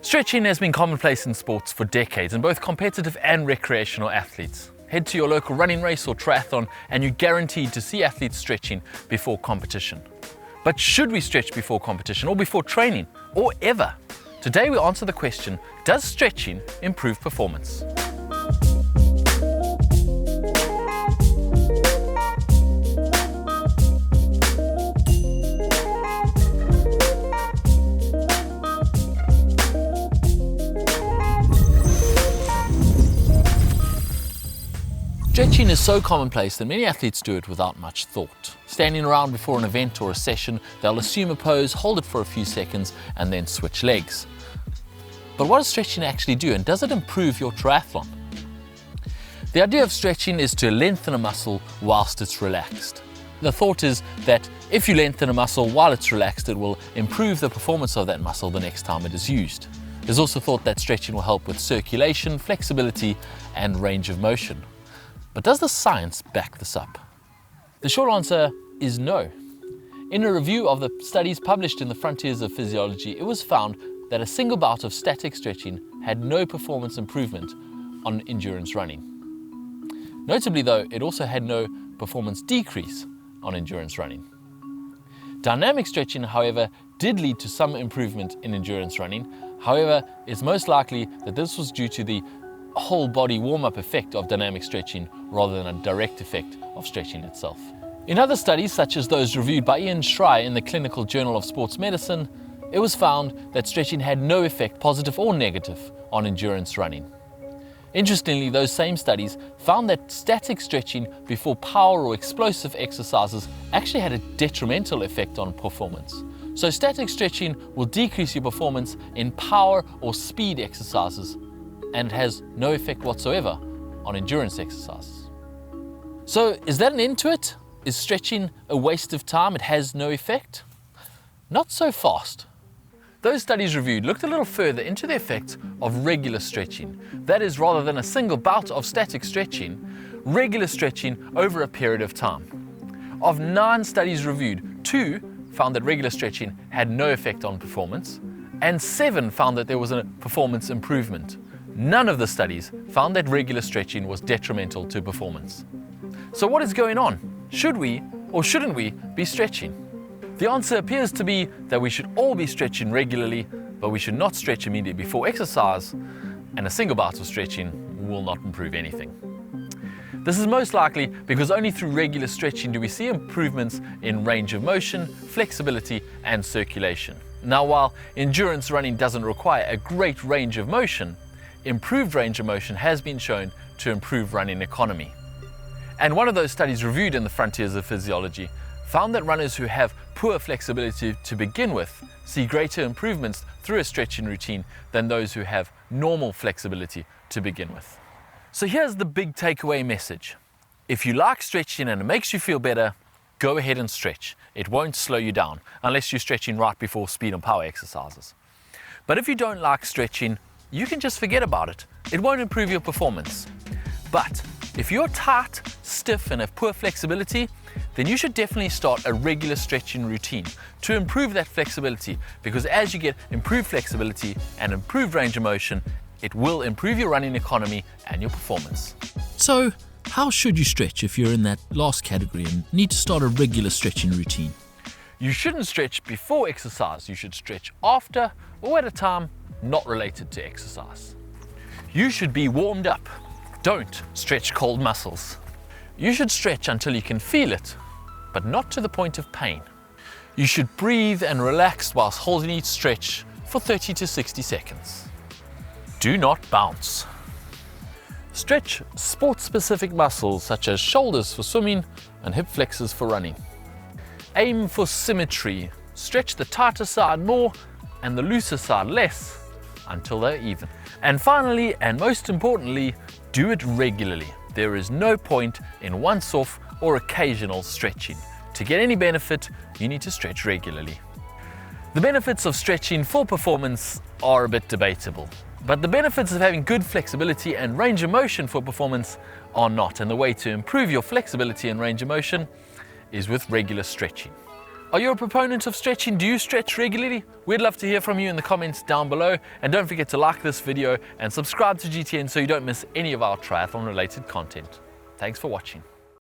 Stretching has been commonplace in sports for decades in both competitive and recreational athletes. Head to your local running race or triathlon and you're guaranteed to see athletes stretching before competition. But should we stretch before competition or before training or ever? Today we answer the question, does stretching improve performance? Stretching is so commonplace that many athletes do it without much thought. Standing around before an event or a session, they'll assume a pose, hold it for a few seconds, and then switch legs. But what does stretching actually do, and does it improve your triathlon? The idea of stretching is to lengthen a muscle whilst it's relaxed. The thought is that if you lengthen a muscle while it's relaxed, it will improve the performance of that muscle the next time it is used. There's also thought that stretching will help with circulation, flexibility, and range of motion. But does the science back this up? The short answer is no. In a review of the studies published in the Frontiers of Physiology, it was found that a single bout of static stretching had no performance improvement on endurance running. Notably though, it also had no performance decrease on endurance running. Dynamic stretching, however, did lead to some improvement in endurance running. However, it's most likely that this was due to the whole body warm-up effect of dynamic stretching rather than a direct effect of stretching itself. In other studies, such as those reviewed by Ian Schreier in the Clinical Journal of Sports Medicine, it was found that stretching had no effect, positive or negative, on endurance running. Interestingly, those same studies found that static stretching before power or explosive exercises actually had a detrimental effect on performance. So static stretching will decrease your performance in power or speed exercises, and has no effect whatsoever on endurance exercises. So is that an end to it? Is stretching a waste of time? It has no effect? Not so fast. Those studies reviewed looked a little further into the effects of regular stretching. That is, rather than a single bout of static stretching, regular stretching over a period of time. Of 9 studies reviewed, 2 found that regular stretching had no effect on performance, and 7 found that there was a performance improvement. None of the studies found that regular stretching was detrimental to performance. So what is going on? Should we or shouldn't we be stretching? The answer appears to be that we should all be stretching regularly, but we should not stretch immediately before exercise, and a single bout of stretching will not improve anything. This is most likely because only through regular stretching do we see improvements in range of motion, flexibility, and circulation. Now, while endurance running doesn't require a great range of motion, improved range of motion has been shown to improve running economy. And one of those studies reviewed in the Frontiers of Physiology found that runners who have poor flexibility to begin with see greater improvements through a stretching routine than those who have normal flexibility to begin with. So here's the big takeaway message. If you like stretching and it makes you feel better, go ahead and stretch. It won't slow you down unless you're stretching right before speed and power exercises. But if you don't like stretching, you can just forget about it. It won't improve your performance. But if you're tight, stiff, and have poor flexibility, then you should definitely start a regular stretching routine to improve that flexibility, because as you get improved flexibility and improved range of motion, it will improve your running economy and your performance. So, how should you stretch if you're in that last category and need to start a regular stretching routine? You shouldn't stretch before exercise. You should stretch after or at a time not related to exercise. You should be warmed up. Don't stretch cold muscles. You should stretch until you can feel it, but not to the point of pain. You should breathe and relax whilst holding each stretch for 30 to 60 seconds. Do not bounce. Stretch sport-specific muscles such as shoulders for swimming and hip flexors for running. Aim for symmetry. Stretch the tighter side more and the looser side less until they're even. And finally, and most importantly, do it regularly. There is no point in once-off or occasional stretching. To get any benefit, you need to stretch regularly. The benefits of stretching for performance are a bit debatable, but the benefits of having good flexibility and range of motion for performance are not. And the way to improve your flexibility and range of motion is with regular stretching. Are you a proponent of stretching? Do you stretch regularly? We'd love to hear from you in the comments down below, and don't forget to like this video and subscribe to GTN so you don't miss any of our triathlon related content. Thanks for watching.